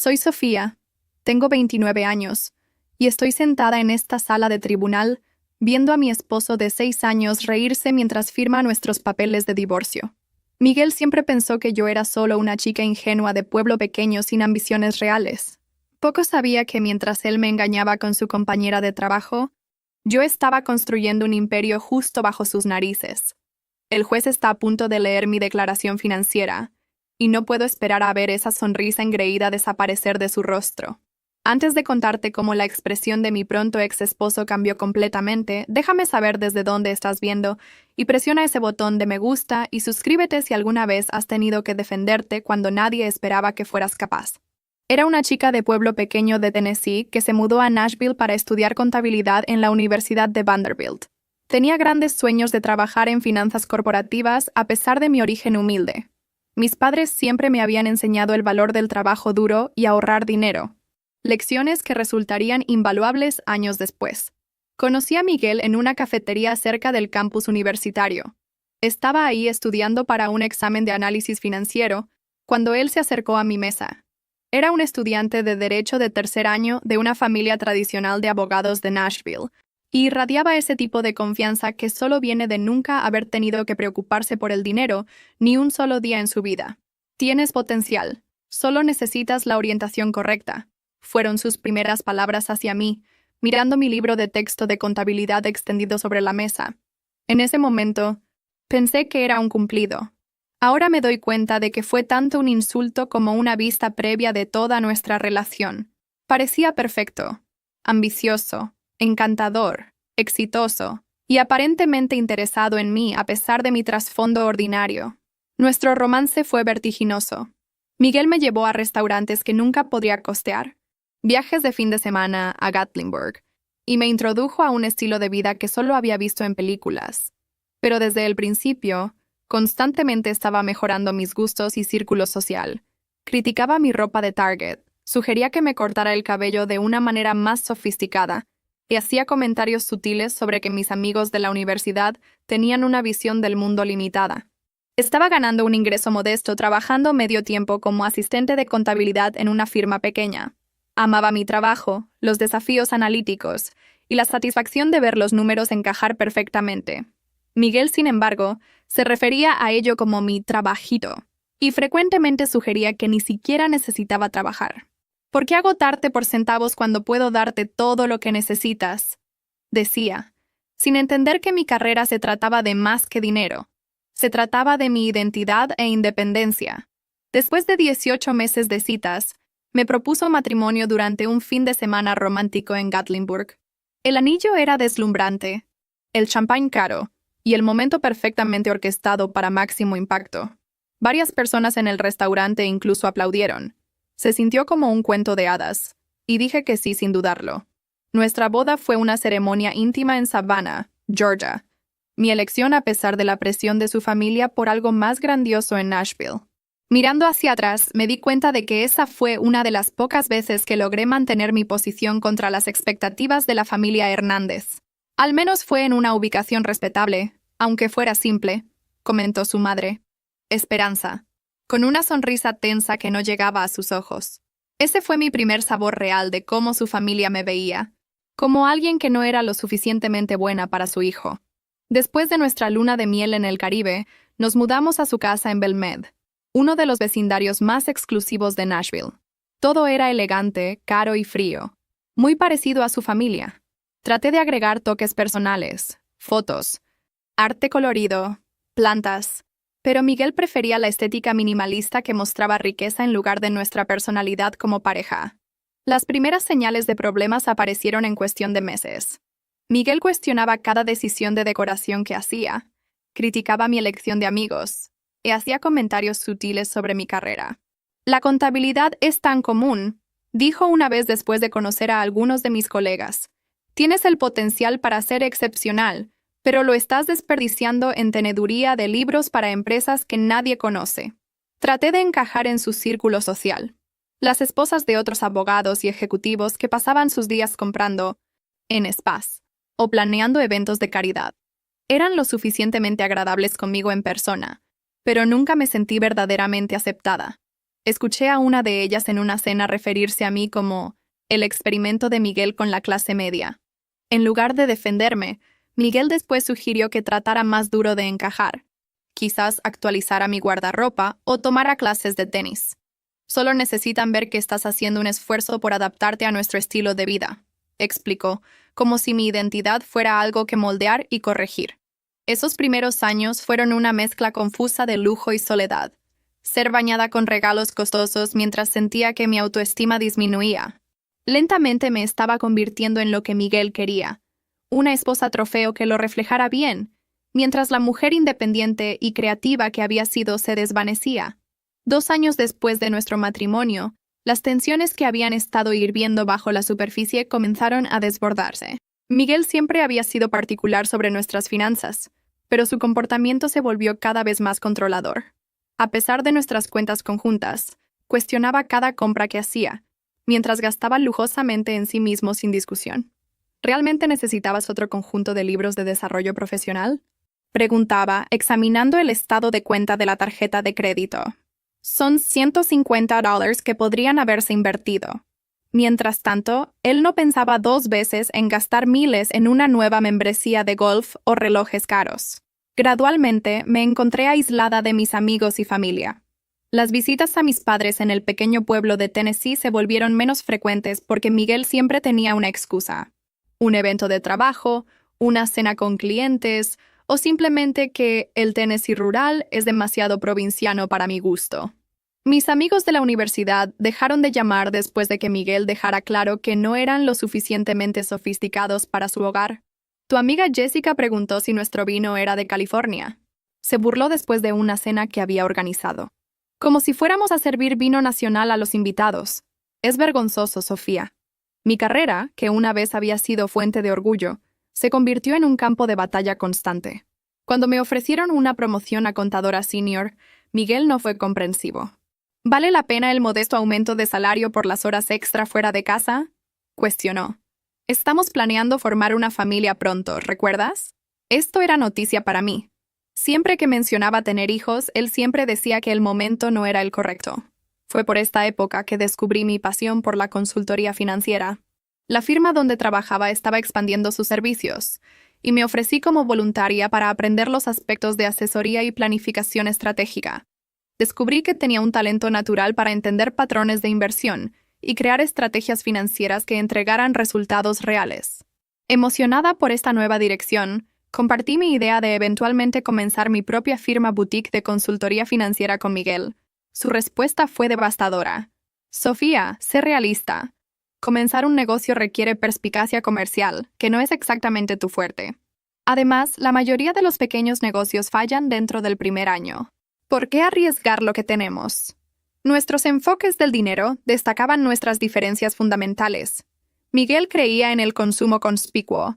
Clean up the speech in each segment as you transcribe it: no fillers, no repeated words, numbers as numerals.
Soy Sofía, tengo 29 años, y estoy sentada en esta sala de tribunal viendo a mi esposo de 6 años reírse mientras firma nuestros papeles de divorcio. Miguel siempre pensó que yo era solo una chica ingenua de pueblo pequeño sin ambiciones reales. Poco sabía que mientras él me engañaba con su compañera de trabajo, yo estaba construyendo un imperio justo bajo sus narices. El juez está a punto de leer mi declaración financiera, y no puedo esperar a ver esa sonrisa engreída desaparecer de su rostro. Antes de contarte cómo la expresión de mi pronto ex esposo cambió completamente, déjame saber desde dónde estás viendo y presiona ese botón de me gusta y suscríbete si alguna vez has tenido que defenderte cuando nadie esperaba que fueras capaz. Era una chica de pueblo pequeño de Tennessee que se mudó a Nashville para estudiar contabilidad en la Universidad de Vanderbilt. Tenía grandes sueños de trabajar en finanzas corporativas a pesar de mi origen humilde. Mis padres siempre me habían enseñado el valor del trabajo duro y ahorrar dinero, lecciones que resultarían invaluables años después. Conocí a Miguel en una cafetería cerca del campus universitario. Estaba ahí estudiando para un examen de análisis financiero cuando él se acercó a mi mesa. Era un estudiante de Derecho de tercer año de una familia tradicional de abogados de Nashville, y irradiaba ese tipo de confianza que solo viene de nunca haber tenido que preocuparse por el dinero ni un solo día en su vida. Tienes potencial, solo necesitas la orientación correcta, fueron sus primeras palabras hacia mí, mirando mi libro de texto de contabilidad extendido sobre la mesa. En ese momento, pensé que era un cumplido. Ahora me doy cuenta de que fue tanto un insulto como una vista previa de toda nuestra relación. Parecía perfecto, ambicioso, encantador, exitoso, y aparentemente interesado en mí a pesar de mi trasfondo ordinario. Nuestro romance fue vertiginoso. Miguel me llevó a restaurantes que nunca podría costear, viajes de fin de semana a Gatlinburg, y me introdujo a un estilo de vida que solo había visto en películas. Pero desde el principio, constantemente estaba mejorando mis gustos y círculo social. Criticaba mi ropa de Target, sugería que me cortara el cabello de una manera más sofisticada, y hacía comentarios sutiles sobre que mis amigos de la universidad tenían una visión del mundo limitada. Estaba ganando un ingreso modesto trabajando medio tiempo como asistente de contabilidad en una firma pequeña. Amaba mi trabajo, los desafíos analíticos y la satisfacción de ver los números encajar perfectamente. Miguel, sin embargo, se refería a ello como mi trabajito, y frecuentemente sugería que ni siquiera necesitaba trabajar. ¿Por qué agotarte por centavos cuando puedo darte todo lo que necesitas?, decía, sin entender que mi carrera se trataba de más que dinero. Se trataba de mi identidad e independencia. Después de 18 meses de citas, me propuso matrimonio durante un fin de semana romántico en Gatlinburg. El anillo era deslumbrante, el champán caro y el momento perfectamente orquestado para máximo impacto. Varias personas en el restaurante incluso aplaudieron. Se sintió como un cuento de hadas, y dije que sí sin dudarlo. Nuestra boda fue una ceremonia íntima en Savannah, Georgia. Mi elección a pesar de la presión de su familia por algo más grandioso en Nashville. Mirando hacia atrás, me di cuenta de que esa fue una de las pocas veces que logré mantener mi posición contra las expectativas de la familia Hernández. Al menos fue en una ubicación respetable, aunque fuera simple, comentó su madre. Esperanza, con una sonrisa tensa que no llegaba a sus ojos. Ese fue mi primer sabor real de cómo su familia me veía, como alguien que no era lo suficientemente buena para su hijo. Después de nuestra luna de miel en el Caribe, nos mudamos a su casa en Belmed, uno de los vecindarios más exclusivos de Nashville. Todo era elegante, caro y frío, muy parecido a su familia. Traté de agregar toques personales, fotos, arte colorido, plantas, pero Miguel prefería la estética minimalista que mostraba riqueza en lugar de nuestra personalidad como pareja. Las primeras señales de problemas aparecieron en cuestión de meses. Miguel cuestionaba cada decisión de decoración que hacía, criticaba mi elección de amigos, y hacía comentarios sutiles sobre mi carrera. La contabilidad es tan común, dijo una vez después de conocer a algunos de mis colegas. Tienes el potencial para ser excepcional, pero lo estás desperdiciando en teneduría de libros para empresas que nadie conoce. Traté de encajar en su círculo social. Las esposas de otros abogados y ejecutivos que pasaban sus días comprando en spas o planeando eventos de caridad. Eran lo suficientemente agradables conmigo en persona, pero nunca me sentí verdaderamente aceptada. Escuché a una de ellas en una cena referirse a mí como el experimento de Miguel con la clase media. En lugar de defenderme, Miguel después sugirió que tratara más duro de encajar. Quizás actualizara mi guardarropa o tomara clases de tenis. Solo necesitan ver que estás haciendo un esfuerzo por adaptarte a nuestro estilo de vida, explicó, como si mi identidad fuera algo que moldear y corregir. Esos primeros años fueron una mezcla confusa de lujo y soledad. Ser bañada con regalos costosos mientras sentía que mi autoestima disminuía. Lentamente me estaba convirtiendo en lo que Miguel quería, una esposa trofeo que lo reflejara bien, mientras la mujer independiente y creativa que había sido se desvanecía. 2 años después de nuestro matrimonio, las tensiones que habían estado hirviendo bajo la superficie comenzaron a desbordarse. Miguel siempre había sido particular sobre nuestras finanzas, pero su comportamiento se volvió cada vez más controlador. A pesar de nuestras cuentas conjuntas, cuestionaba cada compra que hacía, mientras gastaba lujosamente en sí mismo sin discusión. ¿Realmente necesitabas otro conjunto de libros de desarrollo profesional? Preguntaba, examinando el estado de cuenta de la tarjeta de crédito. Son $150 que podrían haberse invertido. Mientras tanto, él no pensaba 2 veces en gastar miles en una nueva membresía de golf o relojes caros. Gradualmente, me encontré aislada de mis amigos y familia. Las visitas a mis padres en el pequeño pueblo de Tennessee se volvieron menos frecuentes porque Miguel siempre tenía una excusa. Un evento de trabajo, una cena con clientes, o simplemente que el Tennessee rural es demasiado provinciano para mi gusto. Mis amigos de la universidad dejaron de llamar después de que Miguel dejara claro que no eran lo suficientemente sofisticados para su hogar. Tu amiga Jessica preguntó si nuestro vino era de California. Se burló después de una cena que había organizado. Como si fuéramos a servir vino nacional a los invitados. Es vergonzoso, Sofía. Mi carrera, que una vez había sido fuente de orgullo, se convirtió en un campo de batalla constante. Cuando me ofrecieron una promoción a contadora senior, Miguel no fue comprensivo. ¿Vale la pena el modesto aumento de salario por las horas extra fuera de casa? Cuestionó. Estamos planeando formar una familia pronto, ¿recuerdas? Esto era noticia para mí. Siempre que mencionaba tener hijos, él siempre decía que el momento no era el correcto. Fue por esta época que descubrí mi pasión por la consultoría financiera. La firma donde trabajaba estaba expandiendo sus servicios, y me ofrecí como voluntaria para aprender los aspectos de asesoría y planificación estratégica. Descubrí que tenía un talento natural para entender patrones de inversión y crear estrategias financieras que entregaran resultados reales. Emocionada por esta nueva dirección, compartí mi idea de eventualmente comenzar mi propia firma boutique de consultoría financiera con Miguel. Su respuesta fue devastadora. Sofía, sé realista. Comenzar un negocio requiere perspicacia comercial, que no es exactamente tu fuerte. Además, la mayoría de los pequeños negocios fallan dentro del primer año. ¿Por qué arriesgar lo que tenemos? Nuestros enfoques del dinero destacaban nuestras diferencias fundamentales. Miguel creía en el consumo conspicuo,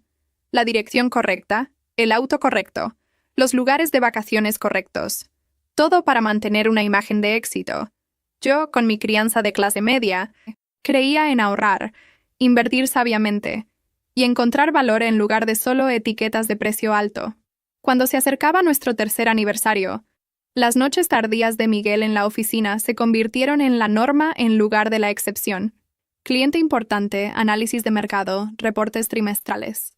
la dirección correcta, el auto correcto, los lugares de vacaciones correctos, todo para mantener una imagen de éxito. Yo, con mi crianza de clase media, creía en ahorrar, invertir sabiamente y encontrar valor en lugar de solo etiquetas de precio alto. Cuando se acercaba nuestro 3er aniversario, las noches tardías de Miguel en la oficina se convirtieron en la norma en lugar de la excepción. Cliente importante, análisis de mercado, reportes trimestrales.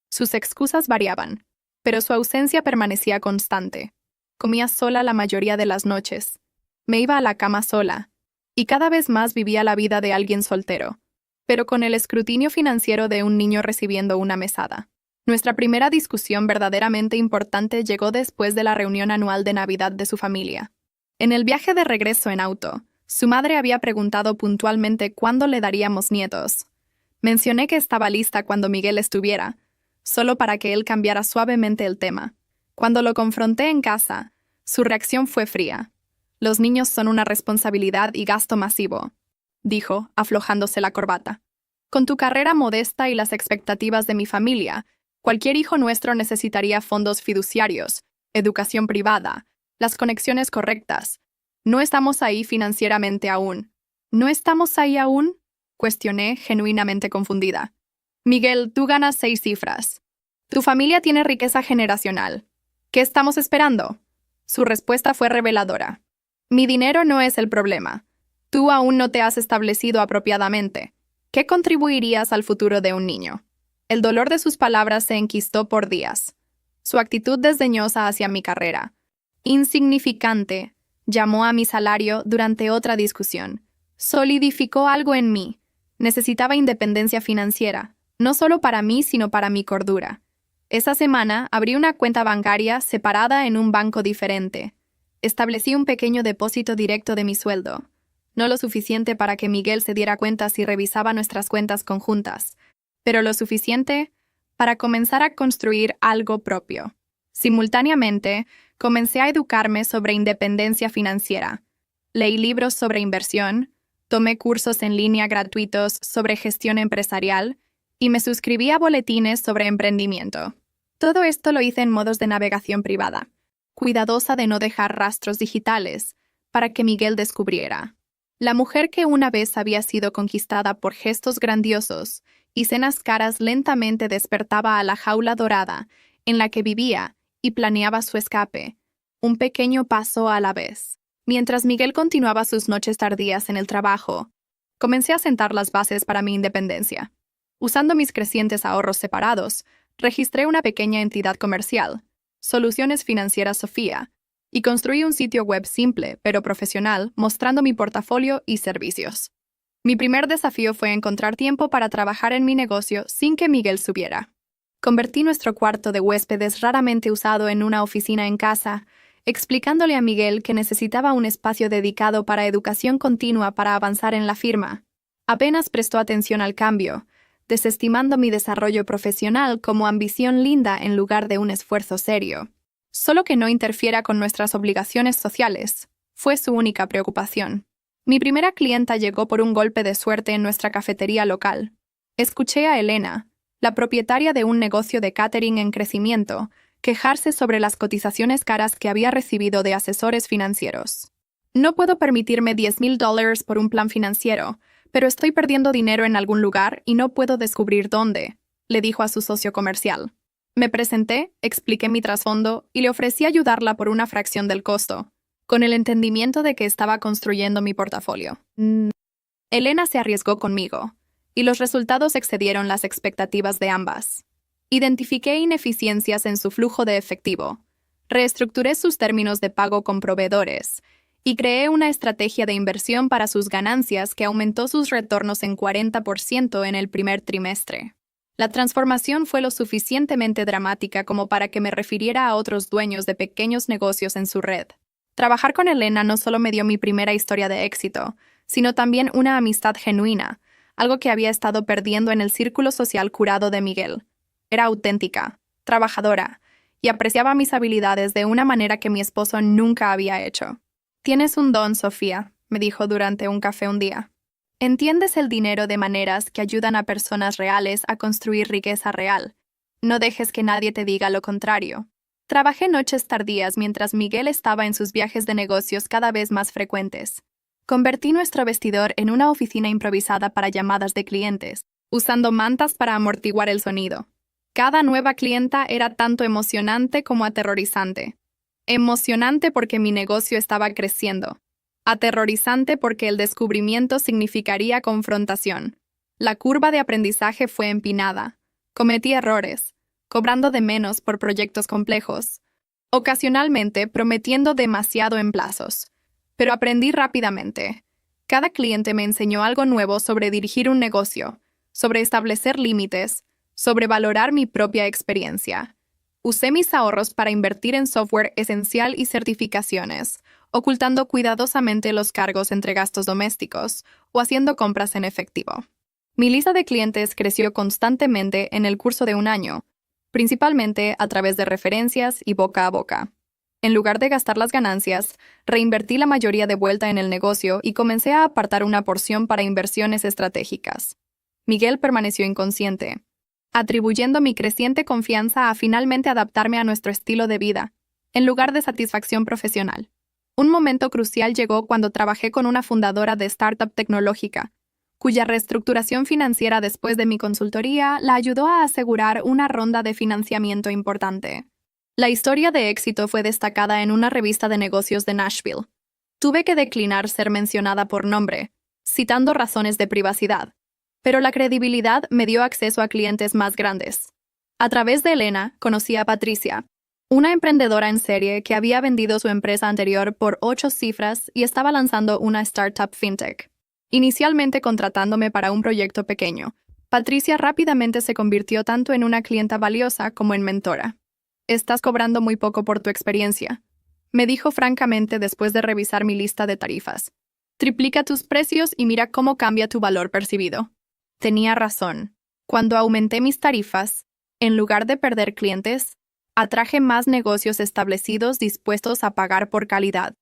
Sus excusas variaban, pero su ausencia permanecía constante. Comía sola la mayoría de las noches. Me iba a la cama sola, y cada vez más vivía la vida de alguien soltero, pero con el escrutinio financiero de un niño recibiendo una mesada. Nuestra primera discusión verdaderamente importante llegó después de la reunión anual de Navidad de su familia. En el viaje de regreso en auto, su madre había preguntado puntualmente cuándo le daríamos nietos. Mencioné que estaba lista cuando Miguel estuviera, solo para que él cambiara suavemente el tema. Cuando lo confronté en casa, su reacción fue fría. Los niños son una responsabilidad y gasto masivo, dijo, aflojándose la corbata. Con tu carrera modesta y las expectativas de mi familia, cualquier hijo nuestro necesitaría fondos fiduciarios, educación privada, las conexiones correctas. No estamos ahí financieramente aún. ¿No estamos ahí aún? Cuestioné, genuinamente confundida. Miguel, tú ganas 6 cifras. Tu familia tiene riqueza generacional. ¿Qué estamos esperando? Su respuesta fue reveladora. Mi dinero no es el problema. Tú aún no te has establecido apropiadamente. ¿Qué contribuirías al futuro de un niño? El dolor de sus palabras se enquistó por días. Su actitud desdeñosa hacia mi carrera, insignificante, llamó a mi salario durante otra discusión. Solidificó algo en mí. Necesitaba independencia financiera, no solo para mí, sino para mi cordura. Esa semana abrí una cuenta bancaria separada en un banco diferente. Establecí un pequeño depósito directo de mi sueldo. No lo suficiente para que Miguel se diera cuenta si revisaba nuestras cuentas conjuntas, pero lo suficiente para comenzar a construir algo propio. Simultáneamente, comencé a educarme sobre independencia financiera. Leí libros sobre inversión, tomé cursos en línea gratuitos sobre gestión empresarial y me suscribí a boletines sobre emprendimiento. Todo esto lo hice en modos de navegación privada, cuidadosa de no dejar rastros digitales para que Miguel descubriera. La mujer que una vez había sido conquistada por gestos grandiosos y cenas caras lentamente despertaba a la jaula dorada en la que vivía y planeaba su escape, un pequeño paso a la vez. Mientras Miguel continuaba sus noches tardías en el trabajo, comencé a sentar las bases para mi independencia. Usando mis crecientes ahorros separados, registré una pequeña entidad comercial, Soluciones Financieras Sofía, y construí un sitio web simple pero profesional mostrando mi portafolio y servicios. Mi primer desafío fue encontrar tiempo para trabajar en mi negocio sin que Miguel supiera. Convertí nuestro cuarto de huéspedes raramente usado en una oficina en casa, explicándole a Miguel que necesitaba un espacio dedicado para educación continua para avanzar en la firma. Apenas prestó atención al cambio, desestimando mi desarrollo profesional como ambición linda en lugar de un esfuerzo serio. Solo que no interfiera con nuestras obligaciones sociales, fue su única preocupación. Mi primera clienta llegó por un golpe de suerte en nuestra cafetería local. Escuché a Elena, la propietaria de un negocio de catering en crecimiento, quejarse sobre las cotizaciones caras que había recibido de asesores financieros. No puedo permitirme $10,000 por un plan financiero, pero estoy perdiendo dinero en algún lugar y no puedo descubrir dónde, le dijo a su socio comercial. Me presenté, expliqué mi trasfondo y le ofrecí ayudarla por una fracción del costo, con el entendimiento de que estaba construyendo mi portafolio. Elena se arriesgó conmigo, y los resultados excedieron las expectativas de ambas. Identifiqué ineficiencias en su flujo de efectivo, reestructuré sus términos de pago con proveedores y creé una estrategia de inversión para sus ganancias que aumentó sus retornos en 40% en el primer trimestre. La transformación fue lo suficientemente dramática como para que me refiriera a otros dueños de pequeños negocios en su red. Trabajar con Elena no solo me dio mi primera historia de éxito, sino también una amistad genuina, algo que había estado perdiendo en el círculo social curado de Miguel. Era auténtica, trabajadora, y apreciaba mis habilidades de una manera que mi esposo nunca había hecho. «Tienes un don, Sofía», me dijo durante un café un día. «Entiendes el dinero de maneras que ayudan a personas reales a construir riqueza real. No dejes que nadie te diga lo contrario». Trabajé noches tardías mientras Miguel estaba en sus viajes de negocios cada vez más frecuentes. Convertí nuestro vestidor en una oficina improvisada para llamadas de clientes, usando mantas para amortiguar el sonido. Cada nueva clienta era tanto emocionante como aterrorizante. Emocionante porque mi negocio estaba creciendo. Aterrorizante porque el descubrimiento significaría confrontación. La curva de aprendizaje fue empinada. Cometí errores, cobrando de menos por proyectos complejos, ocasionalmente prometiendo demasiado en plazos. Pero aprendí rápidamente. Cada cliente me enseñó algo nuevo sobre dirigir un negocio, sobre establecer límites, sobre valorar mi propia experiencia. Usé mis ahorros para invertir en software esencial y certificaciones, ocultando cuidadosamente los cargos entre gastos domésticos o haciendo compras en efectivo. Mi lista de clientes creció constantemente en el curso de un año, principalmente a través de referencias y boca a boca. En lugar de gastar las ganancias, reinvertí la mayoría de vuelta en el negocio y comencé a apartar una porción para inversiones estratégicas. Miguel permaneció inconsciente, atribuyendo mi creciente confianza a finalmente adaptarme a nuestro estilo de vida, en lugar de satisfacción profesional. Un momento crucial llegó cuando trabajé con una fundadora de startup tecnológica, cuya reestructuración financiera después de mi consultoría la ayudó a asegurar una ronda de financiamiento importante. La historia de éxito fue destacada en una revista de negocios de Nashville. Tuve que declinar ser mencionada por nombre, citando razones de privacidad, pero la credibilidad me dio acceso a clientes más grandes. A través de Elena, conocí a Patricia, una emprendedora en serie que había vendido su empresa anterior por 8 cifras y estaba lanzando una startup fintech. Inicialmente contratándome para un proyecto pequeño, Patricia rápidamente se convirtió tanto en una clienta valiosa como en mentora. «Estás cobrando muy poco por tu experiencia», me dijo francamente después de revisar mi lista de tarifas. «Triplica tus precios y mira cómo cambia tu valor percibido». Tenía razón. Cuando aumenté mis tarifas, en lugar de perder clientes, atraje más negocios establecidos dispuestos a pagar por calidad.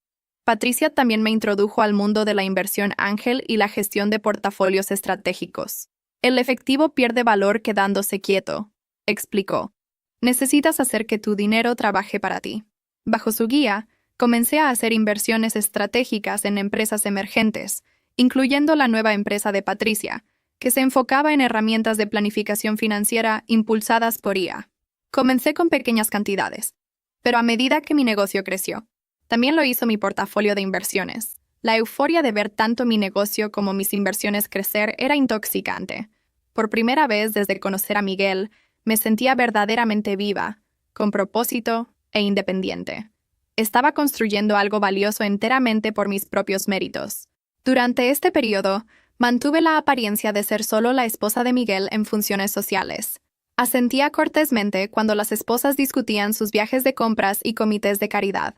Patricia también me introdujo al mundo de la inversión ángel y la gestión de portafolios estratégicos. «El efectivo pierde valor quedándose quieto», explicó. «Necesitas hacer que tu dinero trabaje para ti». Bajo su guía, comencé a hacer inversiones estratégicas en empresas emergentes, incluyendo la nueva empresa de Patricia, que se enfocaba en herramientas de planificación financiera impulsadas por IA. Comencé con pequeñas cantidades, pero a medida que mi negocio creció, también lo hizo mi portafolio de inversiones. La euforia de ver tanto mi negocio como mis inversiones crecer era intoxicante. Por primera vez desde conocer a Miguel, me sentía verdaderamente viva, con propósito e independiente. Estaba construyendo algo valioso enteramente por mis propios méritos. Durante este periodo, mantuve la apariencia de ser solo la esposa de Miguel en funciones sociales. Asentía cortésmente cuando las esposas discutían sus viajes de compras y comités de caridad.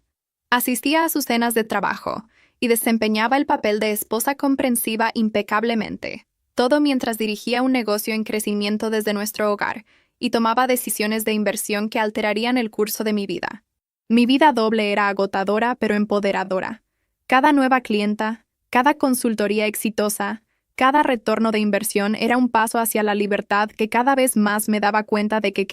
Asistía a sus cenas de trabajo y desempeñaba el papel de esposa comprensiva impecablemente, todo mientras dirigía un negocio en crecimiento desde nuestro hogar y tomaba decisiones de inversión que alterarían el curso de mi vida. Mi vida doble era agotadora pero empoderadora. Cada nueva clienta, cada consultoría exitosa, cada retorno de inversión era un paso hacia la libertad que cada vez más me daba cuenta de que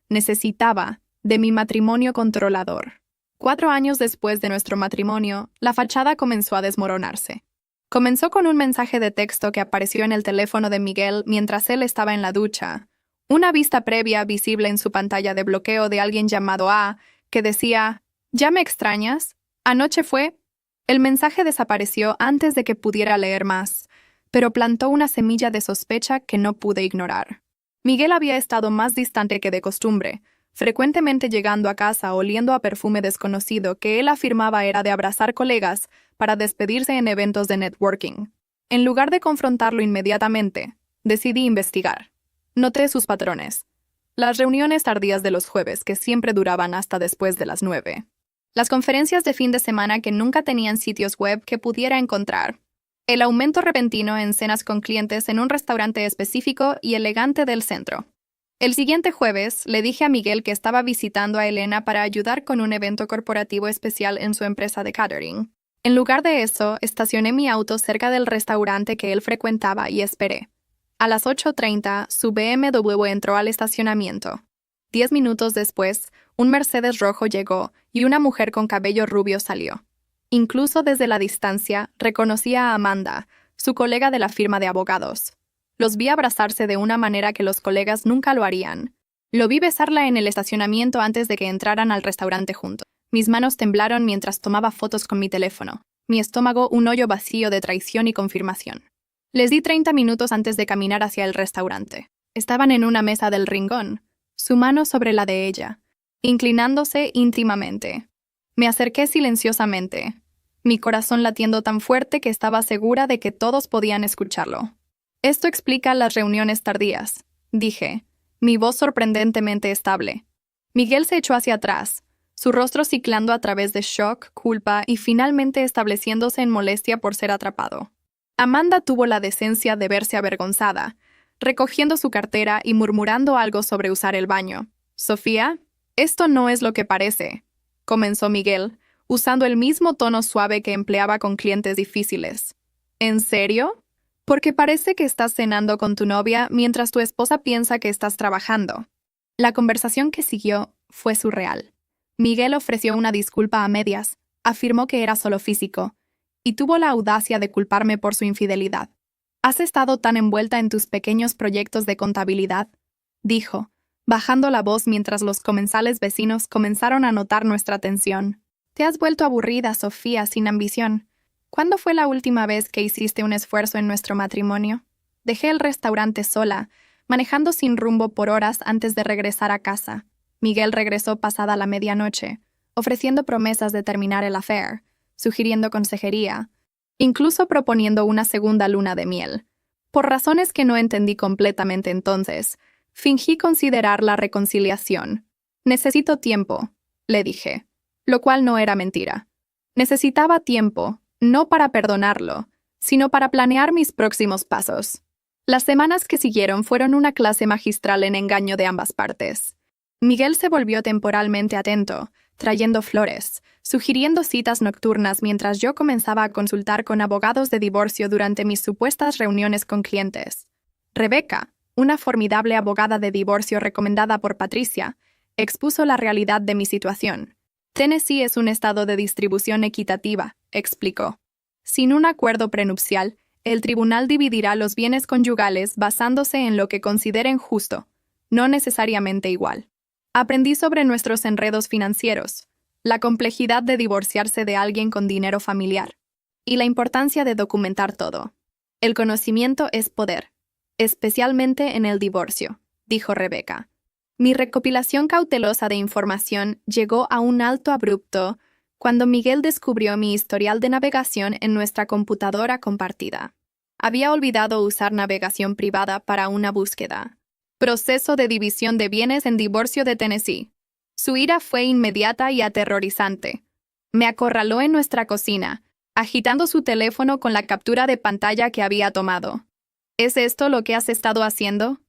necesitaba, de mi matrimonio controlador. 4 años después de nuestro matrimonio, la fachada comenzó a desmoronarse. Comenzó con un mensaje de texto que apareció en el teléfono de Miguel mientras él estaba en la ducha, una vista previa visible en su pantalla de bloqueo de alguien llamado A, que decía: «¿Ya me extrañas? Anoche fue». El mensaje desapareció antes de que pudiera leer más, pero plantó una semilla de sospecha que no pude ignorar. Miguel había estado más distante que de costumbre, frecuentemente llegando a casa oliendo a perfume desconocido que él afirmaba era de abrazar colegas para despedirse en eventos de networking. En lugar de confrontarlo inmediatamente, decidí investigar. Noté sus patrones. Las reuniones tardías de los jueves, que siempre duraban hasta después de las 9. Las conferencias de fin de semana que nunca tenían sitios web que pudiera encontrar. El aumento repentino en cenas con clientes en un restaurante específico y elegante del centro. El siguiente jueves, le dije a Miguel que estaba visitando a Elena para ayudar con un evento corporativo especial en su empresa de catering. En lugar de eso, estacioné mi auto cerca del restaurante que él frecuentaba y esperé. A las 8:30, su BMW entró al estacionamiento. 10 minutos después, un Mercedes rojo llegó y una mujer con cabello rubio salió. Incluso desde la distancia, reconocí a Amanda, su colega de la firma de abogados. Los vi abrazarse de una manera que los colegas nunca lo harían. Lo vi besarla en el estacionamiento antes de que entraran al restaurante juntos. Mis manos temblaron mientras tomaba fotos con mi teléfono. Mi estómago un hoyo vacío de traición y confirmación. Les di 30 minutos antes de caminar hacia el restaurante. Estaban en una mesa del rincón, su mano sobre la de ella, inclinándose íntimamente. Me acerqué silenciosamente, mi corazón latiendo tan fuerte que estaba segura de que todos podían escucharlo. «Esto explica las reuniones tardías», dije, mi voz sorprendentemente estable. Miguel se echó hacia atrás, su rostro ciclando a través de shock, culpa y finalmente estableciéndose en molestia por ser atrapado. Amanda tuvo la decencia de verse avergonzada, recogiendo su cartera y murmurando algo sobre usar el baño. «Sofía, esto no es lo que parece», comenzó Miguel, usando el mismo tono suave que empleaba con clientes difíciles. «¿En serio? Porque parece que estás cenando con tu novia mientras tu esposa piensa que estás trabajando». La conversación que siguió fue surreal. Miguel ofreció una disculpa a medias, afirmó que era solo físico, y tuvo la audacia de culparme por su infidelidad. «¿Has estado tan envuelta en tus pequeños proyectos de contabilidad?», dijo, bajando la voz mientras los comensales vecinos comenzaron a notar nuestra tensión. Te has vuelto aburrida, Sofía, sin ambición. ¿Cuándo fue la última vez que hiciste un esfuerzo en nuestro matrimonio? Dejé el restaurante sola, manejando sin rumbo por horas antes de regresar a casa. Miguel regresó pasada la medianoche, ofreciendo promesas de terminar el affair, sugiriendo consejería, incluso proponiendo una segunda luna de miel. Por razones que no entendí completamente entonces, fingí considerar la reconciliación. Necesito tiempo, le dije, lo cual no era mentira. Necesitaba tiempo, no para perdonarlo, sino para planear mis próximos pasos. Las semanas que siguieron fueron una clase magistral en engaño de ambas partes. Miguel se volvió temporalmente atento, trayendo flores, sugiriendo citas nocturnas mientras yo comenzaba a consultar con abogados de divorcio durante mis supuestas reuniones con clientes. Rebecca, una formidable abogada de divorcio recomendada por Patricia, expuso la realidad de mi situación. Tennessee es un estado de distribución equitativa, explicó. Sin un acuerdo prenupcial, el tribunal dividirá los bienes conyugales basándose en lo que consideren justo, no necesariamente igual. Aprendí sobre nuestros enredos financieros, la complejidad de divorciarse de alguien con dinero familiar, y la importancia de documentar todo. El conocimiento es poder, especialmente en el divorcio, dijo Rebecca. Mi recopilación cautelosa de información llegó a un alto abrupto cuando Miguel descubrió mi historial de navegación en nuestra computadora compartida. Había olvidado usar navegación privada para una búsqueda. Proceso de división de bienes en divorcio de Tennessee. Su ira fue inmediata y aterrorizante. Me acorraló en nuestra cocina, agitando su teléfono con la captura de pantalla que había tomado. ¿Es esto lo que has estado haciendo?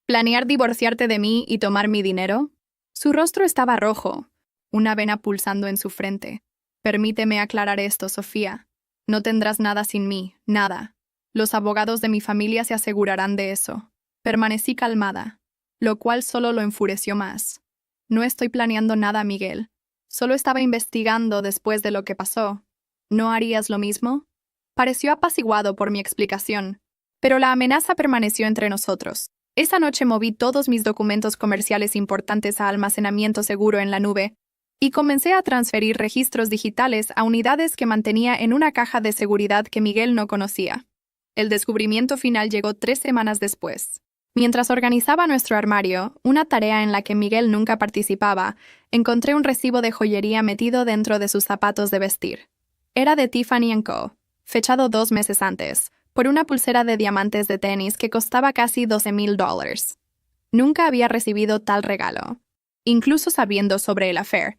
¿Planear divorciarte de mí y tomar mi dinero? Su rostro estaba rojo, una vena pulsando en su frente. Permíteme aclarar esto, Sofía. No tendrás nada sin mí, nada. Los abogados de mi familia se asegurarán de eso. Permanecí calmada, lo cual solo lo enfureció más. No estoy planeando nada, Miguel. Solo estaba investigando después de lo que pasó. ¿No harías lo mismo? Pareció apaciguado por mi explicación, pero la amenaza permaneció entre nosotros. Esa noche moví todos mis documentos comerciales importantes a almacenamiento seguro en la nube y comencé a transferir registros digitales a unidades que mantenía en una caja de seguridad que Miguel no conocía. El descubrimiento final llegó 3 semanas después. Mientras organizaba nuestro armario, una tarea en la que Miguel nunca participaba, encontré un recibo de joyería metido dentro de sus zapatos de vestir. Era de Tiffany & Co., fechado 2 meses antes, por una pulsera de diamantes de tenis que costaba casi $12,000. Nunca había recibido tal regalo. Incluso sabiendo sobre el affair,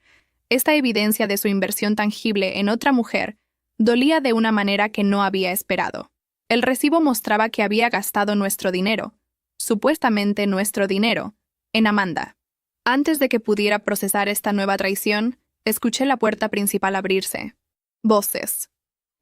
esta evidencia de su inversión tangible en otra mujer dolía de una manera que no había esperado. El recibo mostraba que había gastado nuestro dinero, supuestamente nuestro dinero, en Amanda. Antes de que pudiera procesar esta nueva traición, escuché la puerta principal abrirse. Voces.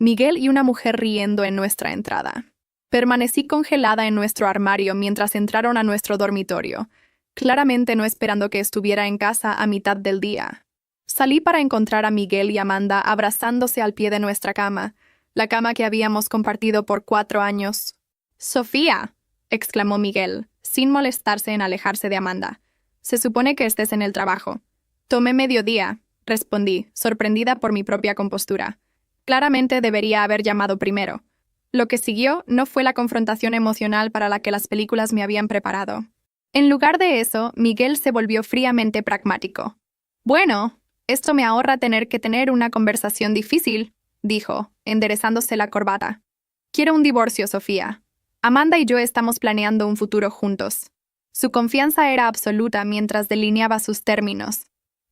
Miguel y una mujer riendo en nuestra entrada. Permanecí congelada en nuestro armario mientras entraron a nuestro dormitorio, claramente no esperando que estuviera en casa a mitad del día. Salí para encontrar a Miguel y Amanda abrazándose al pie de nuestra cama, la cama que habíamos compartido por 4 años. «¡Sofía!», exclamó Miguel, sin molestarse en alejarse de Amanda. «Se supone que estés en el trabajo». «Tomé mediodía», respondí, sorprendida por mi propia compostura. Claramente debería haber llamado primero. Lo que siguió no fue la confrontación emocional para la que las películas me habían preparado. En lugar de eso, Miguel se volvió fríamente pragmático. «Bueno, esto me ahorra tener que tener una conversación difícil», dijo, enderezándose la corbata. «Quiero un divorcio, Sofía. Amanda y yo estamos planeando un futuro juntos». Su confianza era absoluta mientras delineaba sus términos.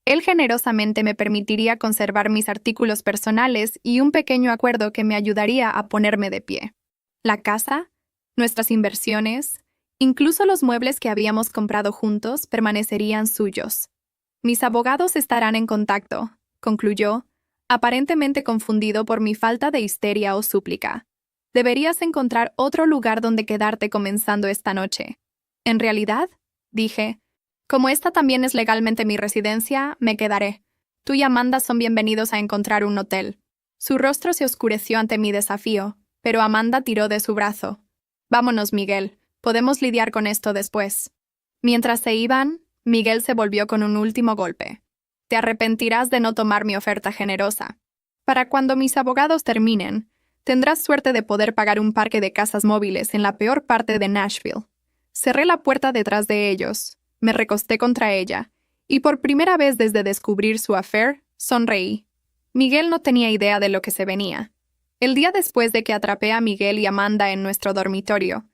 Él generosamente me permitiría conservar mis artículos personales y un pequeño acuerdo que me ayudaría a ponerme de pie. La casa, nuestras inversiones, incluso los muebles que habíamos comprado juntos permanecerían suyos. Mis abogados estarán en contacto, concluyó, aparentemente confundido por mi falta de histeria o súplica. Deberías encontrar otro lugar donde quedarte comenzando esta noche. En realidad, dije, como esta también es legalmente mi residencia, me quedaré. Tú y Amanda son bienvenidos a encontrar un hotel. Su rostro se oscureció ante mi desafío, pero Amanda tiró de su brazo. Vámonos, Miguel. Podemos lidiar con esto después. Mientras se iban, Miguel se volvió con un último golpe. Te arrepentirás de no tomar mi oferta generosa. Para cuando mis abogados terminen, tendrás suerte de poder pagar un parque de casas móviles en la peor parte de Nashville. Cerré la puerta detrás de ellos, me recosté contra ella, y por primera vez desde descubrir su affair, sonreí. Miguel no tenía idea de lo que se venía. El día después de que atrapé a Miguel y Amanda en nuestro dormitorio,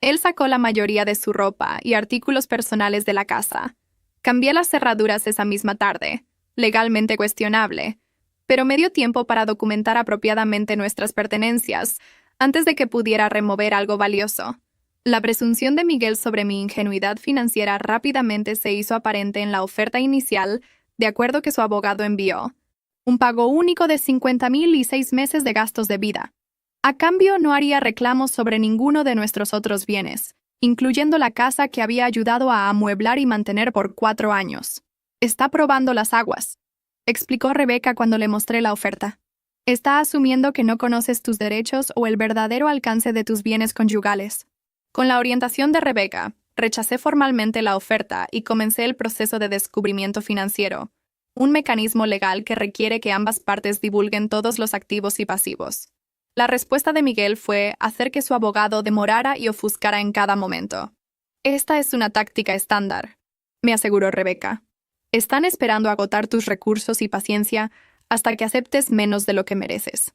él sacó la mayoría de su ropa y artículos personales de la casa. Cambié las cerraduras esa misma tarde, legalmente cuestionable, pero me dio tiempo para documentar apropiadamente nuestras pertenencias antes de que pudiera remover algo valioso. La presunción de Miguel sobre mi ingenuidad financiera rápidamente se hizo aparente en la oferta inicial, de acuerdo que su abogado envió. Un pago único de $50,000 y 6 meses de gastos de vida. A cambio, no haría reclamos sobre ninguno de nuestros otros bienes, incluyendo la casa que había ayudado a amueblar y mantener por 4 años. Está probando las aguas, explicó Rebecca cuando le mostré la oferta. Está asumiendo que no conoces tus derechos o el verdadero alcance de tus bienes conyugales. Con la orientación de Rebecca, rechacé formalmente la oferta y comencé el proceso de descubrimiento financiero, un mecanismo legal que requiere que ambas partes divulguen todos los activos y pasivos. La respuesta de Miguel fue hacer que su abogado demorara y ofuscara en cada momento. Esta es una táctica estándar, me aseguró Rebecca. Están esperando agotar tus recursos y paciencia hasta que aceptes menos de lo que mereces.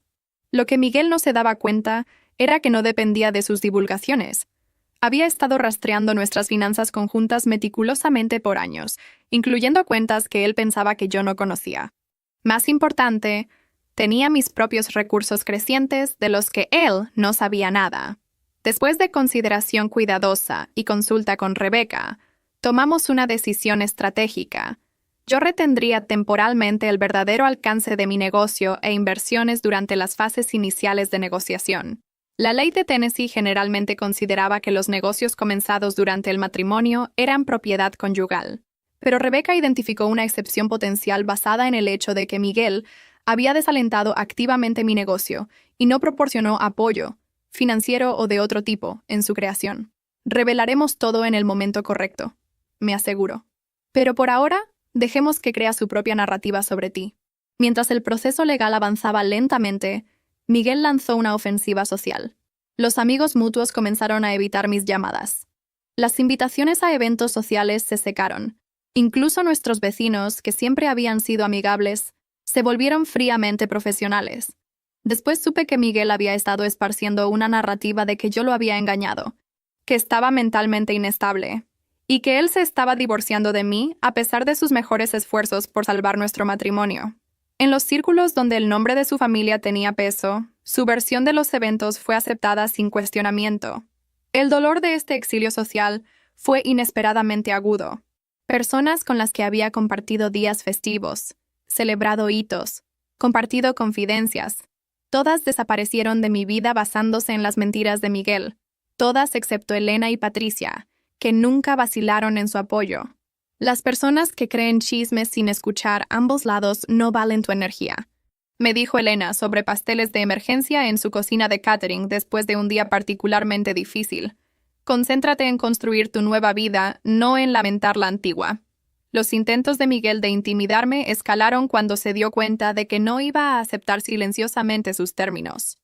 Lo que Miguel no se daba cuenta era que no dependía de sus divulgaciones. Había estado rastreando nuestras finanzas conjuntas meticulosamente por años, incluyendo cuentas que él pensaba que yo no conocía. Más importante, tenía mis propios recursos crecientes de los que él no sabía nada. Después de consideración cuidadosa y consulta con Rebecca, tomamos una decisión estratégica. Yo retendría temporalmente el verdadero alcance de mi negocio e inversiones durante las fases iniciales de negociación. La ley de Tennessee generalmente consideraba que los negocios comenzados durante el matrimonio eran propiedad conyugal, pero Rebecca identificó una excepción potencial basada en el hecho de que Miguel había desalentado activamente mi negocio y no proporcionó apoyo, financiero o de otro tipo, en su creación. Revelaremos todo en el momento correcto, me aseguró. Pero por ahora, dejemos que crea su propia narrativa sobre ti. Mientras el proceso legal avanzaba lentamente, Miguel lanzó una ofensiva social. Los amigos mutuos comenzaron a evitar mis llamadas. Las invitaciones a eventos sociales se secaron. Incluso nuestros vecinos, que siempre habían sido amigables, se volvieron fríamente profesionales. Después supe que Miguel había estado esparciendo una narrativa de que yo lo había engañado, que estaba mentalmente inestable, y que él se estaba divorciando de mí a pesar de sus mejores esfuerzos por salvar nuestro matrimonio. En los círculos donde el nombre de su familia tenía peso, su versión de los eventos fue aceptada sin cuestionamiento. El dolor de este exilio social fue inesperadamente agudo. Personas con las que había compartido días festivos, celebrado hitos, compartido confidencias, todas desaparecieron de mi vida basándose en las mentiras de Miguel, todas excepto Elena y Patricia, que nunca vacilaron en su apoyo. Las personas que creen chismes sin escuchar ambos lados no valen tu energía, me dijo Elena sobre pasteles de emergencia en su cocina de catering después de un día particularmente difícil. Concéntrate en construir tu nueva vida, no en lamentar la antigua. Los intentos de Miguel de intimidarme escalaron cuando se dio cuenta de que no iba a aceptar silenciosamente sus términos.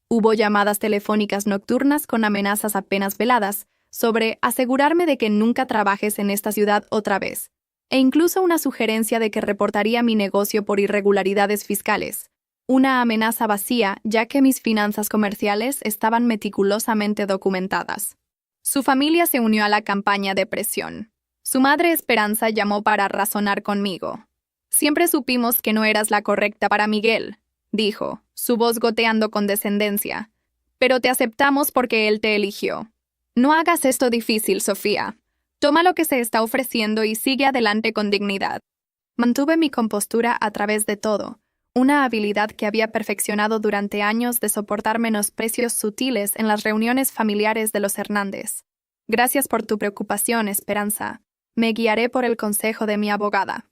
Hubo llamadas telefónicas nocturnas con amenazas apenas veladas sobre asegurarme de que nunca trabajes en esta ciudad otra vez, e incluso una sugerencia de que reportaría mi negocio por irregularidades fiscales. Una amenaza vacía, ya que mis finanzas comerciales estaban meticulosamente documentadas. Su familia se unió a la campaña de presión. Su madre Esperanza llamó para razonar conmigo. Siempre supimos que no eras la correcta para Miguel, dijo, su voz goteando con descendencia. Pero te aceptamos porque él te eligió. No hagas esto difícil, Sofía. Toma lo que se está ofreciendo y sigue adelante con dignidad. Mantuve mi compostura a través de todo, una habilidad que había perfeccionado durante años de soportar menosprecios sutiles en las reuniones familiares de los Hernández. Gracias por tu preocupación, Esperanza. Me guiaré por el consejo de mi abogada.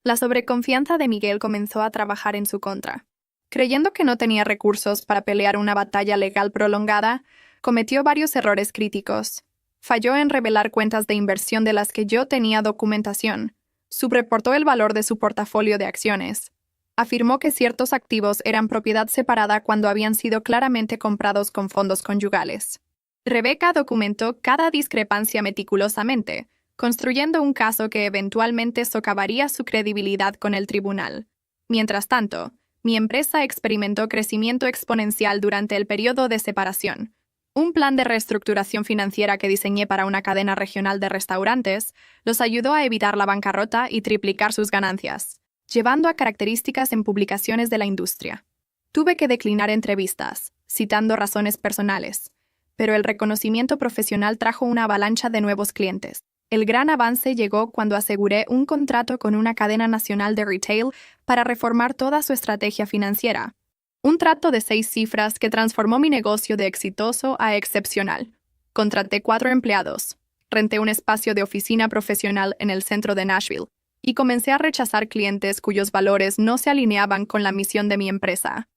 La sobreconfianza de Miguel comenzó a trabajar en su contra. Creyendo que no tenía recursos para pelear una batalla legal prolongada, cometió varios errores críticos. Falló en revelar cuentas de inversión de las que yo tenía documentación, Subreportó el valor de su portafolio de acciones. Afirmó que ciertos activos eran propiedad separada cuando habían sido claramente comprados con fondos conyugales. Rebecca documentó cada discrepancia meticulosamente, construyendo un caso que eventualmente socavaría su credibilidad con el tribunal. Mientras tanto, mi empresa experimentó crecimiento exponencial durante el periodo de separación. Un plan de reestructuración financiera que diseñé para una cadena regional de restaurantes los ayudó a evitar la bancarrota y triplicar sus ganancias, llevando a características en publicaciones de la industria. Tuve que declinar entrevistas, citando razones personales, pero el reconocimiento profesional trajo una avalancha de nuevos clientes. El gran avance llegó cuando aseguré un contrato con una cadena nacional de retail para reformar toda su estrategia financiera. Un trato de 6 cifras que transformó mi negocio de exitoso a excepcional. Contraté 4 empleados, renté un espacio de oficina profesional en el centro de Nashville y comencé a rechazar clientes cuyos valores no se alineaban con la misión de mi empresa.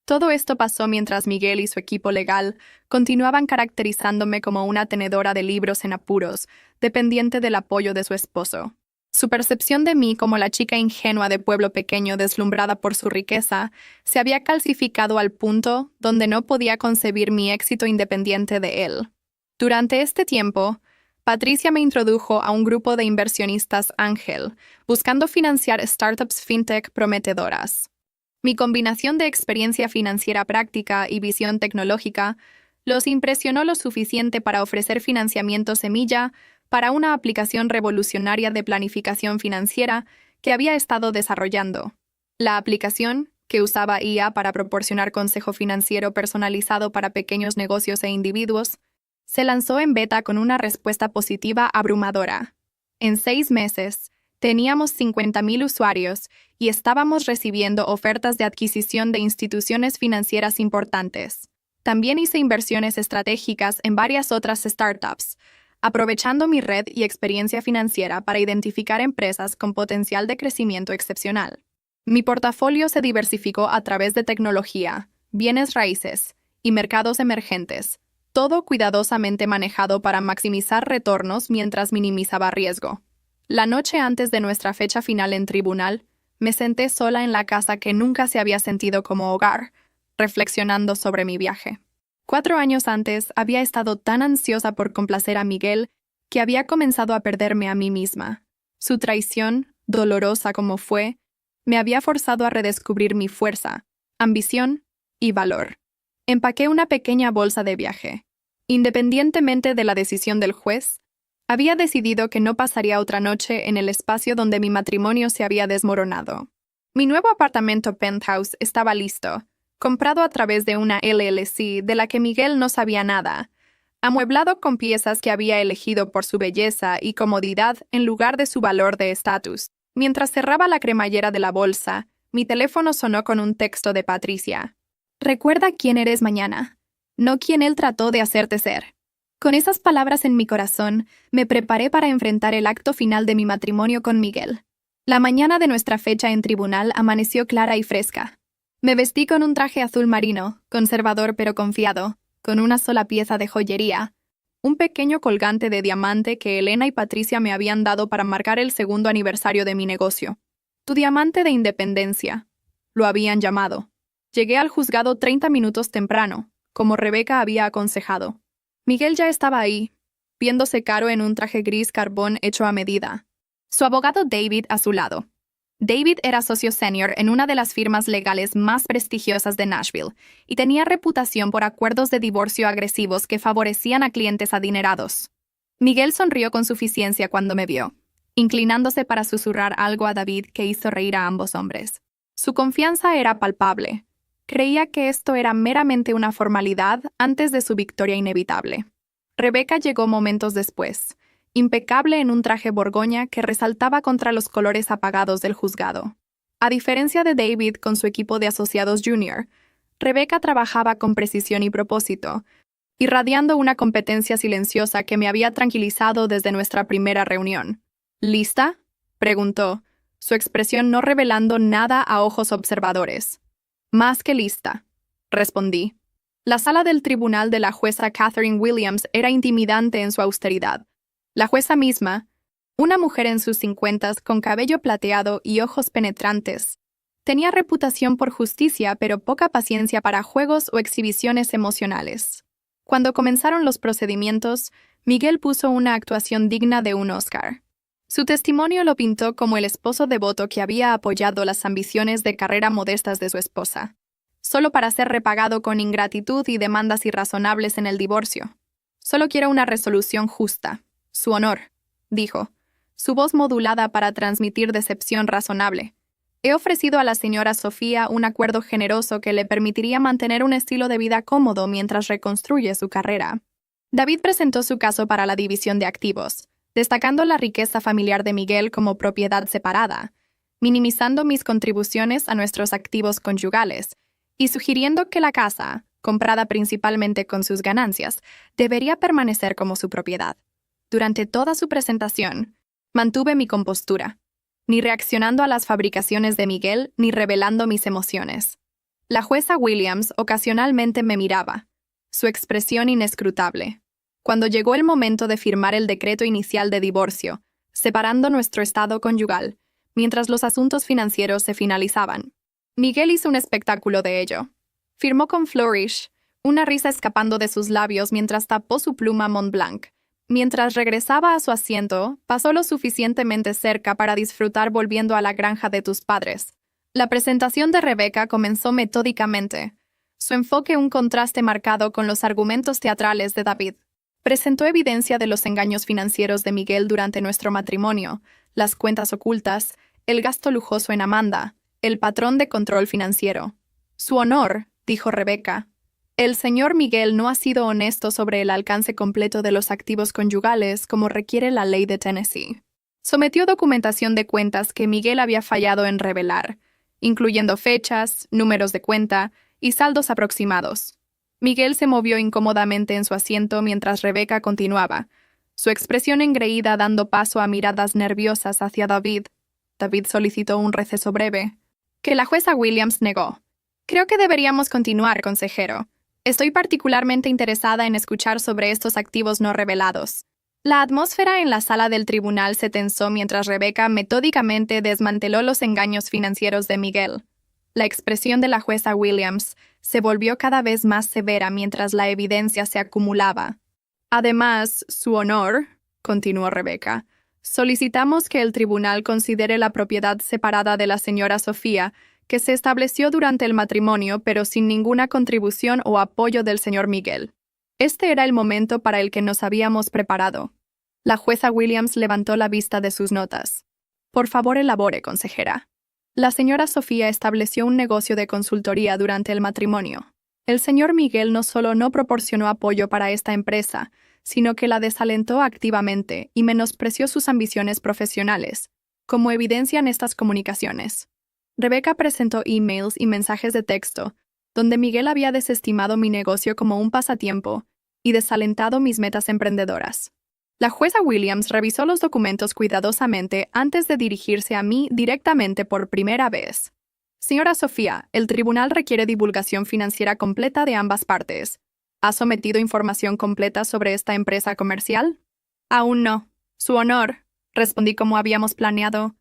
Todo esto pasó mientras Miguel y su equipo legal continuaban caracterizándome como una tenedora de libros en apuros, dependiente del apoyo de su esposo. Su percepción de mí como la chica ingenua de pueblo pequeño deslumbrada por su riqueza se había calcificado al punto donde no podía concebir mi éxito independiente de él. Durante este tiempo, Patricia me introdujo a un grupo de inversionistas ángel, buscando financiar startups fintech prometedoras. Mi combinación de experiencia financiera práctica y visión tecnológica los impresionó lo suficiente para ofrecer financiamiento semilla para una aplicación revolucionaria de planificación financiera que había estado desarrollando. La aplicación, que usaba IA para proporcionar consejo financiero personalizado para pequeños negocios e individuos, se lanzó en beta con una respuesta positiva abrumadora. En 6 meses, teníamos 50,000 usuarios y estábamos recibiendo ofertas de adquisición de instituciones financieras importantes. También hice inversiones estratégicas en varias otras startups, aprovechando mi red y experiencia financiera para identificar empresas con potencial de crecimiento excepcional. Mi portafolio se diversificó a través de tecnología, bienes raíces y mercados emergentes, todo cuidadosamente manejado para maximizar retornos mientras minimizaba riesgo. La noche antes de nuestra fecha final en tribunal, me senté sola en la casa que nunca se había sentido como hogar, reflexionando sobre mi viaje. 4 años antes había estado tan ansiosa por complacer a Miguel que había comenzado a perderme a mí misma. Su traición, dolorosa como fue, me había forzado a redescubrir mi fuerza, ambición y valor. Empaqué una pequeña bolsa de viaje. Independientemente de la decisión del juez, había decidido que no pasaría otra noche en el espacio donde mi matrimonio se había desmoronado. Mi nuevo apartamento penthouse estaba listo, comprado a través de una LLC de la que Miguel no sabía nada, amueblado con piezas que había elegido por su belleza y comodidad en lugar de su valor de estatus. Mientras cerraba la cremallera de la bolsa, mi teléfono sonó con un texto de Patricia. «Recuerda quién eres mañana, no quién él trató de hacerte ser». Con esas palabras en mi corazón, me preparé para enfrentar el acto final de mi matrimonio con Miguel. La mañana de nuestra fecha en tribunal amaneció clara y fresca. Me vestí con un traje azul marino, conservador pero confiado, con una sola pieza de joyería, un pequeño colgante de diamante que Elena y Patricia me habían dado para marcar el 2º aniversario de mi negocio. Tu diamante de independencia, lo habían llamado. Llegué al juzgado 30 minutos temprano, como Rebecca había aconsejado. Miguel ya estaba ahí, viéndose caro en un traje gris carbón hecho a medida. Su abogado David a su lado. David era socio senior en una de las firmas legales más prestigiosas de Nashville y tenía reputación por acuerdos de divorcio agresivos que favorecían a clientes adinerados. Miguel sonrió con suficiencia cuando me vio, inclinándose para susurrar algo a David que hizo reír a ambos hombres. Su confianza era palpable. Creía que esto era meramente una formalidad antes de su victoria inevitable. Rebecca llegó momentos después, impecable en un traje borgoña que resaltaba contra los colores apagados del juzgado. A diferencia de David con su equipo de asociados junior, Rebecca trabajaba con precisión y propósito, irradiando una competencia silenciosa que me había tranquilizado desde nuestra primera reunión. ¿Lista?, preguntó, su expresión no revelando nada a ojos observadores. «Más que lista», respondí. La sala del tribunal de la jueza Catherine Williams era intimidante en su austeridad. La jueza misma, Una mujer en sus 50 con cabello plateado y ojos penetrantes. Tenía reputación por justicia, pero poca paciencia para juegos o exhibiciones emocionales. Cuando comenzaron los procedimientos, Miguel puso una actuación digna de un Oscar. Su testimonio lo pintó como el esposo devoto que había apoyado las ambiciones de carrera modestas de su esposa, solo para ser repagado con ingratitud y demandas irrazonables en el divorcio. Solo quiero una resolución justa. Su honor, dijo, su voz modulada para transmitir decepción razonable. He ofrecido a la señora Sofía un acuerdo generoso que le permitiría mantener un estilo de vida cómodo mientras reconstruye su carrera. David presentó su caso para la división de activos, destacando la riqueza familiar de Miguel como propiedad separada, minimizando mis contribuciones a nuestros activos conyugales y sugiriendo que la casa, comprada principalmente con sus ganancias, debería permanecer como su propiedad. Durante toda su presentación, mantuve mi compostura, ni reaccionando a las fabricaciones de Miguel ni revelando mis emociones. La jueza Williams ocasionalmente me miraba, su expresión inescrutable. Cuando llegó el momento de firmar el decreto inicial de divorcio, separando nuestro estado conyugal, mientras los asuntos financieros se finalizaban, Miguel hizo un espectáculo de ello. Firmó con flourish, una risa escapando de sus labios mientras tapó su pluma Montblanc. Mientras regresaba a su asiento, pasó lo suficientemente cerca para disfrutar volviendo a la granja de tus padres. La presentación de Rebecca comenzó metódicamente, su enfoque un contraste marcado con los argumentos teatrales de David. Presentó evidencia de los engaños financieros de Miguel durante nuestro matrimonio, las cuentas ocultas, el gasto lujoso en Amanda, el patrón de control financiero. Su honor, dijo Rebecca. El señor Miguel no ha sido honesto sobre el alcance completo de los activos conyugales como requiere la ley de Tennessee. Sometió documentación de cuentas que Miguel había fallado en revelar, incluyendo fechas, números de cuenta y saldos aproximados. Miguel se movió incómodamente en su asiento mientras Rebecca continuaba, su expresión engreída dando paso a miradas nerviosas hacia David. David solicitó un receso breve, que la jueza Williams negó. Creo que deberíamos continuar, consejero. Estoy particularmente interesada en escuchar sobre estos activos no revelados. La atmósfera en la sala del tribunal se tensó mientras Rebecca metódicamente desmanteló los engaños financieros de Miguel. La expresión de la jueza Williams se volvió cada vez más severa mientras la evidencia se acumulaba. Además, su honor, continuó Rebecca, solicitamos que el tribunal considere la propiedad separada de la señora Sofía, que se estableció durante el matrimonio pero sin ninguna contribución o apoyo del señor Miguel. Este era el momento para el que nos habíamos preparado. La jueza Williams levantó la vista de sus notas. Por favor, elabore, consejera. La señora Sofía estableció un negocio de consultoría durante el matrimonio. El señor Miguel no solo no proporcionó apoyo para esta empresa, sino que la desalentó activamente y menospreció sus ambiciones profesionales, como evidencian estas comunicaciones. Rebecca presentó emails y mensajes de texto, donde Miguel había desestimado mi negocio como un pasatiempo y desalentado mis metas emprendedoras. La jueza Williams revisó los documentos cuidadosamente antes de dirigirse a mí directamente por primera vez. Señora Sofía, el tribunal requiere divulgación financiera completa de ambas partes. ¿Ha sometido información completa sobre esta empresa comercial? Aún no. Su honor, respondí como habíamos planeado.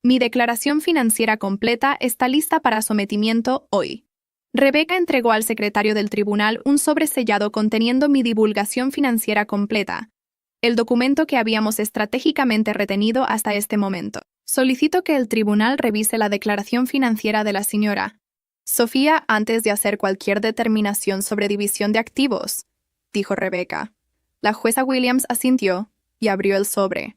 Mi declaración financiera completa está lista para sometimiento hoy. Rebecca entregó al secretario del tribunal un sobre sellado conteniendo mi divulgación financiera completa, el documento que habíamos estratégicamente retenido hasta este momento. Solicito que el tribunal revise la declaración financiera de la señora Sofía antes de hacer cualquier determinación sobre división de activos, dijo Rebecca. La jueza Williams asintió y abrió el sobre.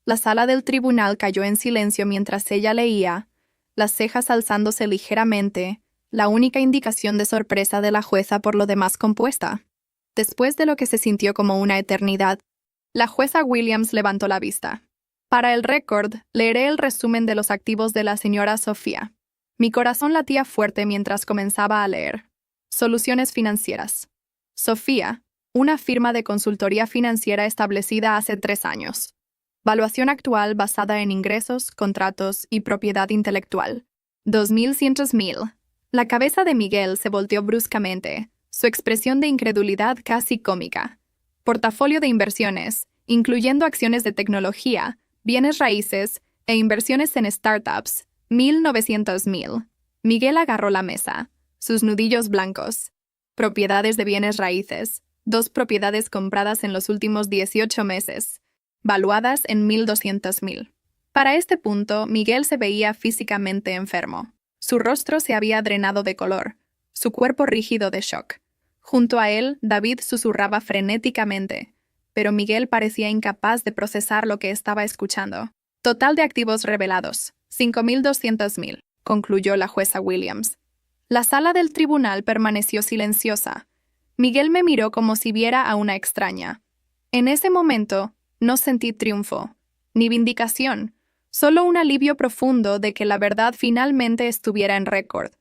La sala del tribunal cayó en silencio mientras ella leía, las cejas alzándose ligeramente, la única indicación de sorpresa de la jueza por lo demás compuesta. Después de lo que se sintió como una eternidad, la jueza Williams levantó la vista. Para el récord, leeré el resumen de los activos de la señora Sofía. Mi corazón latía fuerte mientras comenzaba a leer. Soluciones financieras. Sofía, una firma de consultoría financiera establecida hace 3 años. Valuación actual basada en ingresos, contratos y propiedad intelectual. 2.100.000. La cabeza de Miguel se volteó bruscamente, su expresión de incredulidad casi cómica. Portafolio de inversiones, incluyendo acciones de tecnología, Bienes raíces e inversiones en startups, 1.900.000. Miguel agarró la mesa, sus nudillos blancos. Propiedades de bienes raíces, 2 propiedades compradas en los últimos 18 meses, valuadas en 1.200.000. Para este punto, Miguel se veía físicamente enfermo. Su rostro se había drenado de color, su cuerpo rígido de shock. Junto a él, David susurraba frenéticamente, pero Miguel parecía incapaz de procesar lo que estaba escuchando. Total de activos revelados, 5.200.000, concluyó la jueza Williams. La sala del tribunal permaneció silenciosa. Miguel me miró como si viera a una extraña. En ese momento, no sentí triunfo, ni vindicación, solo un alivio profundo de que la verdad finalmente estuviera en récord.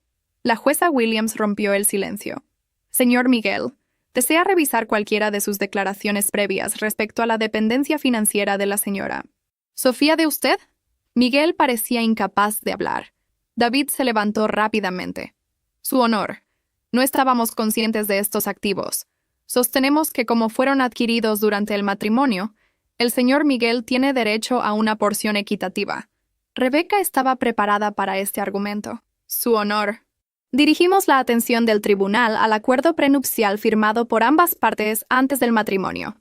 La jueza Williams rompió el silencio. Señor Miguel, ¿desea revisar cualquiera de sus declaraciones previas respecto a la dependencia financiera de la señora Sofía de usted? Miguel parecía incapaz de hablar. David se levantó rápidamente. Su honor. No estábamos conscientes de estos activos. Sostenemos que como fueron adquiridos durante el matrimonio, el señor Miguel tiene derecho a una porción equitativa. Rebeca estaba preparada para este argumento. Su honor. Dirigimos la atención del tribunal al acuerdo prenupcial firmado por ambas partes antes del matrimonio,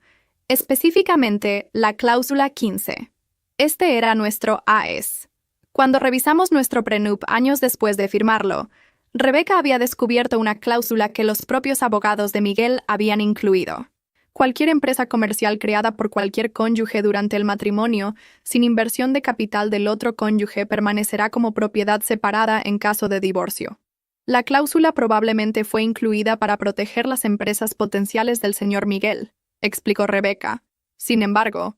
específicamente la cláusula 15. Este era nuestro AES. Cuando revisamos nuestro prenup años después de firmarlo, Rebeca había descubierto una cláusula que los propios abogados de Miguel habían incluido. Cualquier empresa comercial creada por cualquier cónyuge durante el matrimonio, sin inversión de capital del otro cónyuge, permanecerá como propiedad separada en caso de divorcio. La cláusula probablemente fue incluida para proteger las empresas potenciales del señor Miguel, explicó Rebeca. Sin embargo,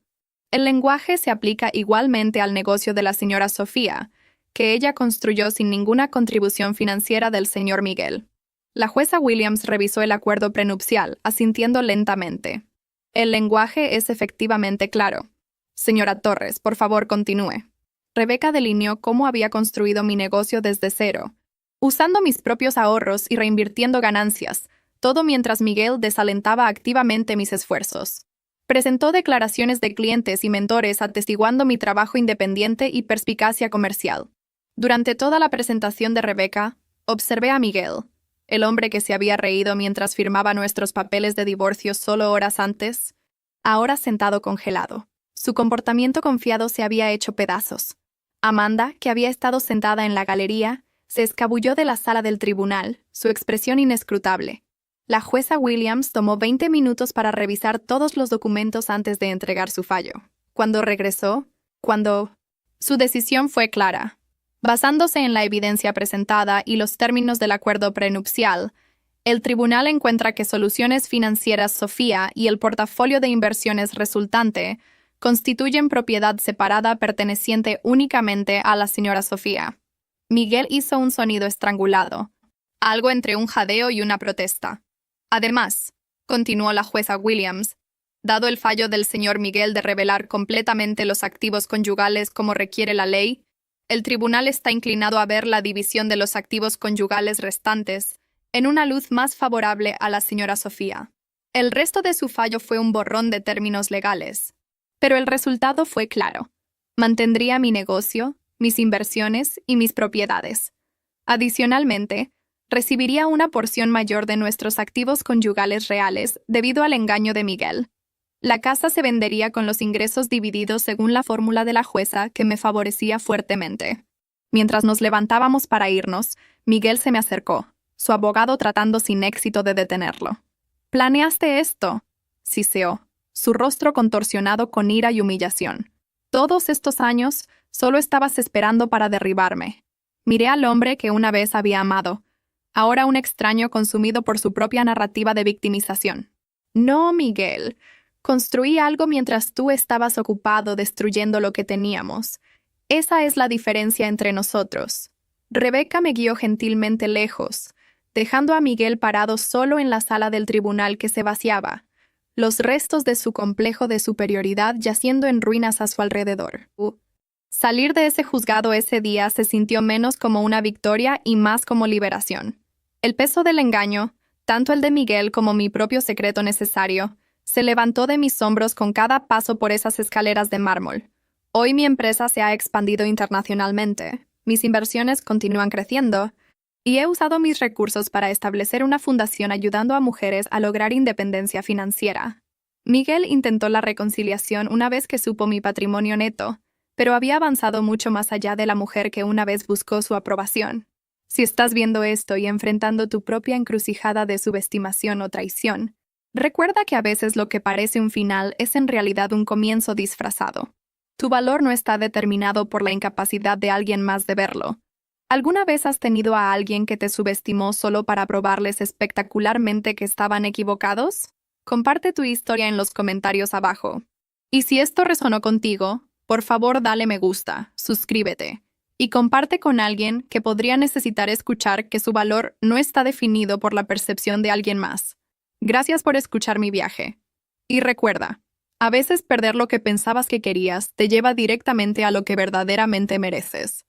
el lenguaje se aplica igualmente al negocio de la señora Sofía, que ella construyó sin ninguna contribución financiera del señor Miguel. La jueza Williams revisó el acuerdo prenupcial, asintiendo lentamente. El lenguaje es efectivamente claro. Señora Torres, por favor, continúe. Rebeca delineó cómo había construido mi negocio desde cero, usando mis propios ahorros y reinvirtiendo ganancias, todo mientras Miguel desalentaba activamente mis esfuerzos. Presentó declaraciones de clientes y mentores atestiguando mi trabajo independiente y perspicacia comercial. Durante toda la presentación de Rebeca, observé a Miguel, el hombre que se había reído mientras firmaba nuestros papeles de divorcio solo horas antes, ahora sentado congelado. Su comportamiento confiado se había hecho pedazos. Amanda, que había estado sentada en la galería, se escabulló de la sala del tribunal, su expresión inescrutable. La jueza Williams tomó 20 minutos para revisar todos los documentos antes de entregar su fallo. Cuando regresó, su decisión fue clara. Basándose en la evidencia presentada y los términos del acuerdo prenupcial, el tribunal encuentra que Soluciones Financieras Sofía y el portafolio de inversiones resultante constituyen propiedad separada perteneciente únicamente a la señora Sofía. Miguel hizo un sonido estrangulado, algo entre un jadeo y una protesta. Además, continuó la jueza Williams, dado el fallo del señor Miguel de revelar completamente los activos conyugales como requiere la ley, el tribunal está inclinado a ver la división de los activos conyugales restantes en una luz más favorable a la señora Sofía. El resto de su fallo fue un borrón de términos legales, pero el resultado fue claro. Mantendría mi negocio, mis inversiones y mis propiedades. Adicionalmente, recibiría una porción mayor de nuestros activos conyugales reales debido al engaño de Miguel. La casa se vendería con los ingresos divididos según la fórmula de la jueza que me favorecía fuertemente. Mientras nos levantábamos para irnos, Miguel se me acercó, su abogado tratando sin éxito de detenerlo. «¿Planeaste esto?», siseó, su rostro contorsionado con ira y humillación. «Todos estos años solo estabas esperando para derribarme». Miré al hombre que una vez había amado, ahora un extraño consumido por su propia narrativa de victimización. «No, Miguel. Construí algo mientras tú estabas ocupado destruyendo lo que teníamos. Esa es la diferencia entre nosotros». Rebeca me guió gentilmente lejos, dejando a Miguel parado solo en la sala del tribunal que se vaciaba, los restos de su complejo de superioridad yaciendo en ruinas a su alrededor. Salir de ese juzgado ese día se sintió menos como una victoria y más como liberación. El peso del engaño, tanto el de Miguel como mi propio secreto necesario, se levantó de mis hombros con cada paso por esas escaleras de mármol. Hoy mi empresa se ha expandido internacionalmente, mis inversiones continúan creciendo, y he usado mis recursos para establecer una fundación ayudando a mujeres a lograr independencia financiera. Miguel intentó la reconciliación una vez que supo mi patrimonio neto, pero había avanzado mucho más allá de la mujer que una vez buscó su aprobación. Si estás viendo esto y enfrentando tu propia encrucijada de subestimación o traición, recuerda que a veces lo que parece un final es en realidad un comienzo disfrazado. Tu valor no está determinado por la incapacidad de alguien más de verlo. ¿Alguna vez has tenido a alguien que te subestimó solo para probarles espectacularmente que estaban equivocados? Comparte tu historia en los comentarios abajo. Y si esto resonó contigo, por favor dale me gusta, suscríbete y comparte con alguien que podría necesitar escuchar que su valor no está definido por la percepción de alguien más. Gracias por escuchar mi viaje. Y recuerda, a veces perder lo que pensabas que querías te lleva directamente a lo que verdaderamente mereces.